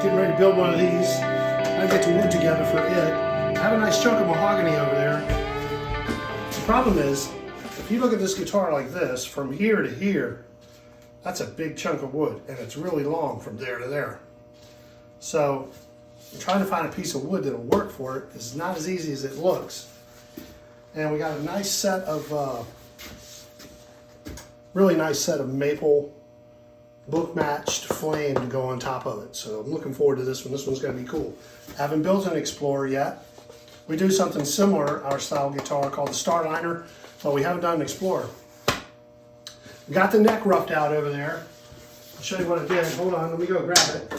getting ready to build one of these. I get the wood together for it. I have a nice chunk of mahogany over there. The problem is, if you look at this guitar like this, from here to here, that's a big chunk of wood, and it's really long from there to there. So, trying to find a piece of wood that'll work for it is not as easy as it looks. And we got a nice set of, really nice set of maple book matched flame to go on top of it. So I'm looking forward to this one. This one's gonna be cool. I haven't built an Explorer yet. We do something similar, our style guitar, called the Starliner, but we haven't done an Explorer. We got the neck roughed out over there. I'll show you what I did. Hold on, let me go grab it.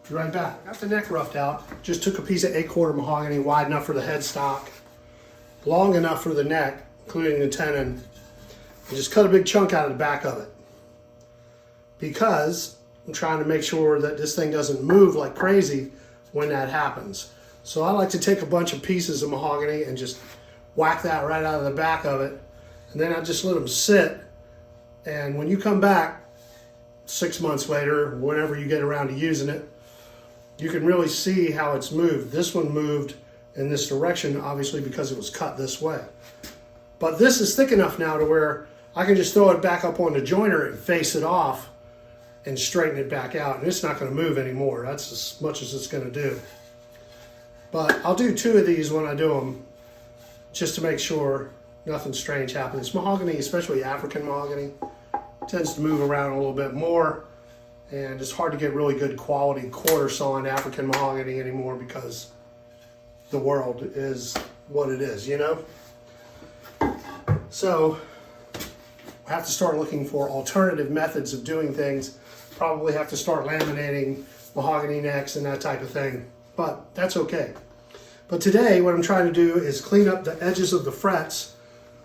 Be right back. Got the neck roughed out. Just took a piece of 8/4 mahogany, wide enough for the headstock, long enough for the neck, including the tenon, and just cut a big chunk out of the back of it. Because I'm trying to make sure that this thing doesn't move like crazy when that happens. So I like to take a bunch of pieces of mahogany and just whack that right out of the back of it. And then I just let them sit. And when you come back 6 months later, whenever you get around to using it, you can really see how it's moved. This one moved in this direction, obviously because it was cut this way. But this is thick enough now to where I can just throw it back up on the joiner and face it off and straighten it back out, and it's not going to move anymore. That's as much as it's going to do. But I'll do 2 of these when I do them, just to make sure nothing strange happens. Mahogany, especially African mahogany, tends to move around a little bit more, and it's hard to get really good quality quarter sawn African mahogany anymore because the world is what it is, you know? So I have to start looking for alternative methods of doing things. Probably have to start laminating mahogany necks and that type of thing, but that's okay. But today what I'm trying to do is clean up the edges of the frets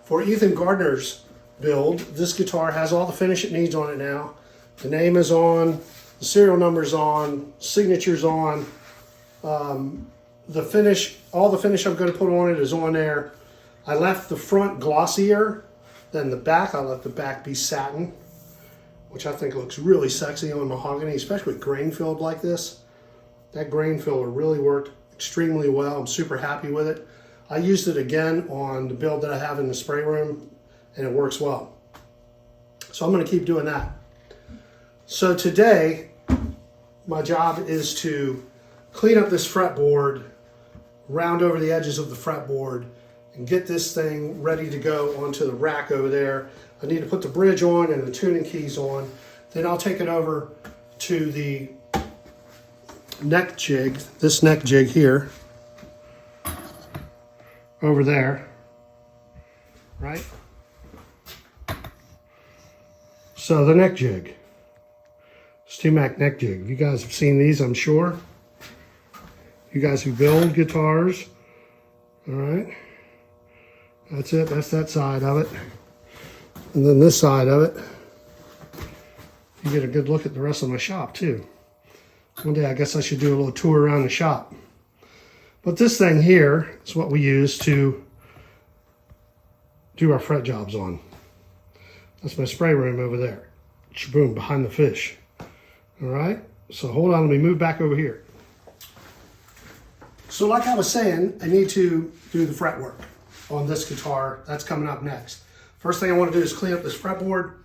for Ethan Gardner's build. This guitar has all the finish it needs on it now. The name is on, the serial number's on, signature's on. The finish, all the finish I'm going to put on it is on there. I left the front glossier than the back. I let the back be satin, which I think looks really sexy on mahogany, especially grain filled like this. That grain filler really worked extremely well. I'm super happy with it. I used it again on the build that I have in the spray room, and it works well. So I'm going to keep doing that. So today, my job is to clean up this fretboard, round over the edges of the fretboard, and get this thing ready to go onto the rack over there. I need to put the bridge on and the tuning keys on. Then I'll take it over to the neck jig, this neck jig here, over there, right? So the neck jig, StewMac neck jig. You guys have seen these, I'm sure. You guys who build guitars, all right? That's it, that's that side of it. And then this side of it, you get a good look at the rest of my shop too. One day I guess I should do a little tour around the shop. But this thing here is what we use to do our fret jobs on. That's my spray room over there. Shaboom, behind the fish. All right, so hold on, let me move back over here. So like I was saying, I need to do the fret work on this guitar. That's coming up next. First thing I want to do is clean up this fretboard,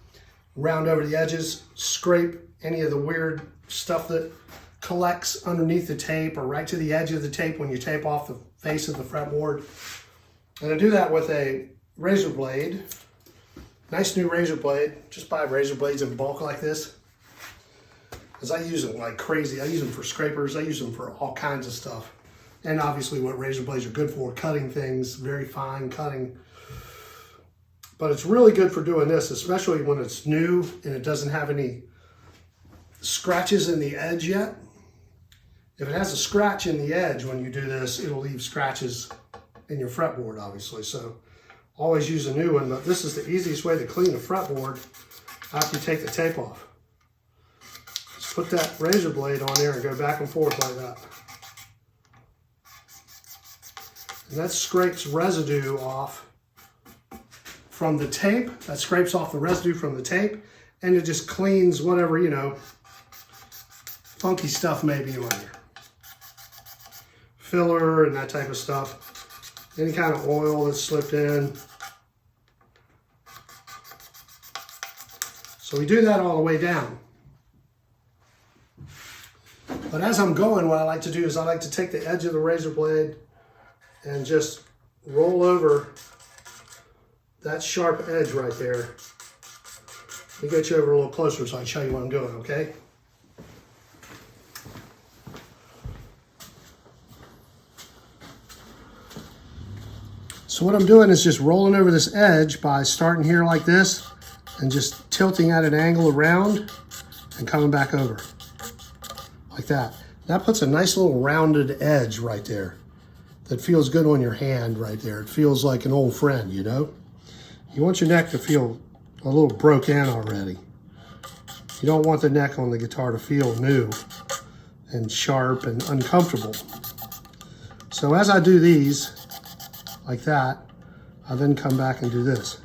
round over the edges, scrape any of the weird stuff that collects underneath the tape or right to the edge of the tape when you tape off the face of the fretboard. And I do that with a razor blade. Nice new razor blade. Just buy razor blades in bulk like this, because I use them like crazy. I use them for scrapers. I use them for all kinds of stuff. And obviously what razor blades are good for, cutting things, very fine cutting. But it's really good for doing this, especially when it's new and it doesn't have any scratches in the edge yet. If it has a scratch in the edge when you do this, it'll leave scratches in your fretboard, obviously. So always use a new one, but this is the easiest way to clean a fretboard after you take the tape off. Just put that razor blade on there and go back and forth like that. And that scrapes residue off from the tape. That scrapes off the residue from the tape, and it just cleans whatever, you know, funky stuff maybe on here. Filler and that type of stuff. Any kind of oil that's slipped in. So we do that all the way down. But as I'm going, what I like to do is I like to take the edge of the razor blade and just roll over that sharp edge right there. Let me get you over a little closer so I can show you what I'm doing, okay? So what I'm doing is just rolling over this edge by starting here like this and just tilting at an angle around and coming back over like that. That puts a nice little rounded edge right there that feels good on your hand right there. It feels like an old friend, you know? You want your neck to feel a little broke in already. You don't want the neck on the guitar to feel new and sharp and uncomfortable. So as I do these, like that, I then come back and do this.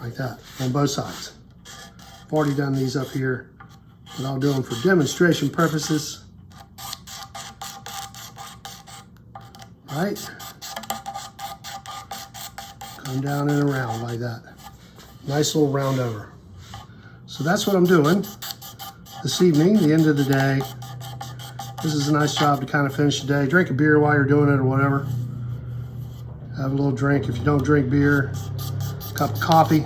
Like that, on both sides. I've already done these up here, but I'll do them for demonstration purposes. Right? Come down and around like that. Nice little round over. So that's what I'm doing this evening, the end of the day. This is a nice job to kind of finish the day. Drink a beer while you're doing it or whatever. Have a little drink. If you don't drink beer, a cup of coffee.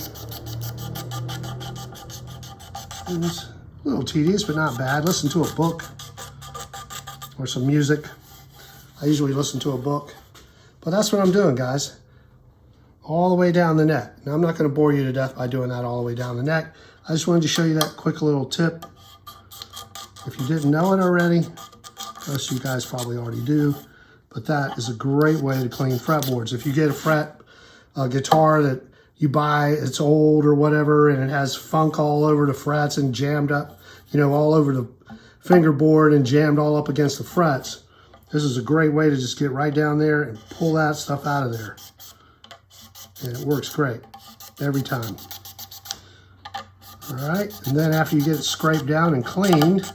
It's a little tedious, but not bad. Listen to a book or some music. I usually listen to a book. But that's what I'm doing, guys. All the way down the neck. Now, I'm not going to bore you to death by doing that all the way down the neck. I just wanted to show you that quick little tip. If you didn't know it already, most of you guys probably already do, but that is a great way to clean fretboards. If you get a guitar that you buy, it's old or whatever, and it has funk all over the frets and jammed up, you know, all over the fingerboard and jammed all up against the frets, this is a great way to just get right down there and pull that stuff out of there. And it works great every time. All right, and then after you get it scraped down and cleaned,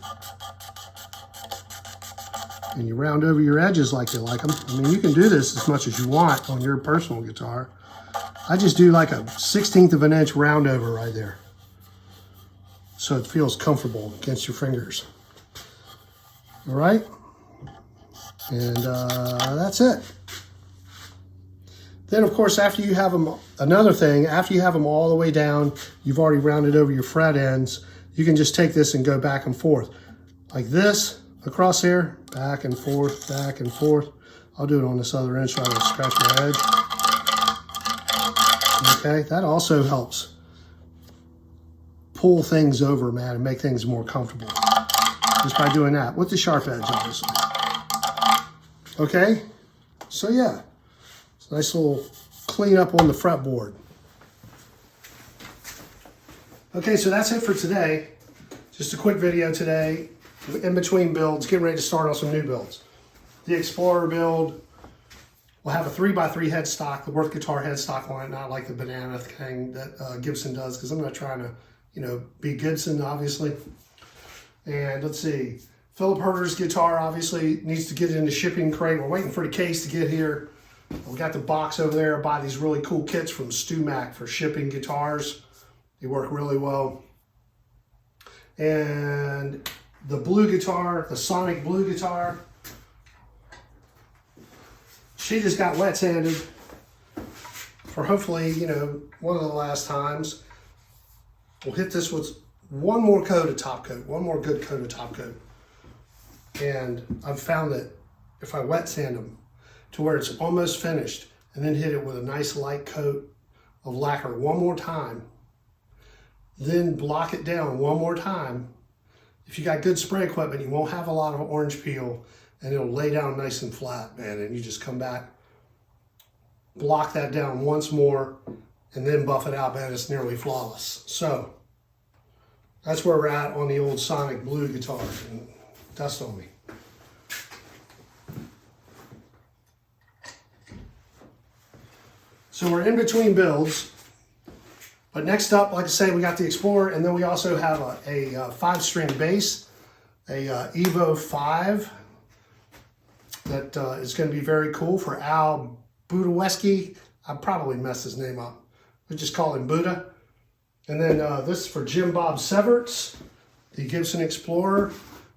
and you round over your edges like you like them. I mean, you can do this as much as you want on your personal guitar. I just do like a 1/16 of an inch round over right there, so it feels comfortable against your fingers. All right, and that's it. Then, of course, after you have them, another thing, after you have them all the way down, you've already rounded over your fret ends, you can just take this and go back and forth. Like this, across here, back and forth, back and forth. I'll do it on this other end so I don't scratch my edge. Okay, that also helps pull things over, man, and make things more comfortable. Just by doing that, with the sharp edge, obviously. Okay, so yeah. Nice little cleanup on the fretboard. Okay, so that's it for today. Just a quick video today, in between builds, getting ready to start on some new builds. The Explorer build will have a 3x3 headstock, the Worth guitar headstock on it, not like the banana thing that Gibson does, because I'm not trying to, you know, be Gibson, obviously. And let's see, Philip Herder's guitar obviously needs to get in the shipping crate. We're waiting for the case to get here. We got the box over there. I buy these really cool kits from StewMac for shipping guitars. They work really well. And the blue guitar, the Sonic blue guitar, she just got wet sanded for hopefully, you know, one of the last times. We'll hit this with one more coat of top coat, one more good coat of top coat. And I've found that if I wet sand them to where it's almost finished and then hit it with a nice light coat of lacquer one more time, then block it down one more time. If you got good spray equipment, you won't have a lot of orange peel and it'll lay down nice and flat, man. And you just come back, block that down once more, and then buff it out, man. It's nearly flawless. So that's where we're at on the old Sonic blue guitar. And dust on me. So we're in between builds. But next up, like I say, we got the Explorer, and then we also have a 5-string bass, a Evo 5 that is going to be very cool for Al Budaweski. I probably messed his name up. We just call him Buddha. And then this is for Jim Bob Severts, the Gibson Explorer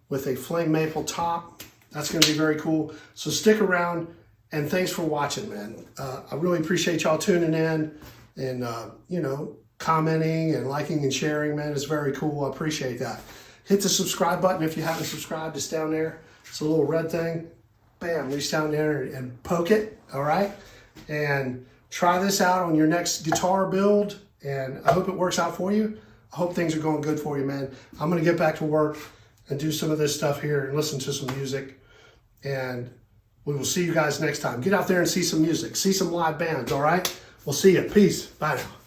with a flame maple top. That's going to be very cool. So stick around, and thanks for watching, man. I really appreciate y'all tuning in and, you know, commenting and liking and sharing, man. It's very cool. I appreciate that. Hit the subscribe button if you haven't subscribed. It's down there. It's a little red thing. Bam, reach down there and poke it, all right? And try this out on your next guitar build, and I hope it works out for you. I hope things are going good for you, man. I'm going to get back to work and do some of this stuff here and listen to some music, and we will see you guys next time. Get out there and see some music. See some live bands, all right? We'll see you. Peace. Bye now.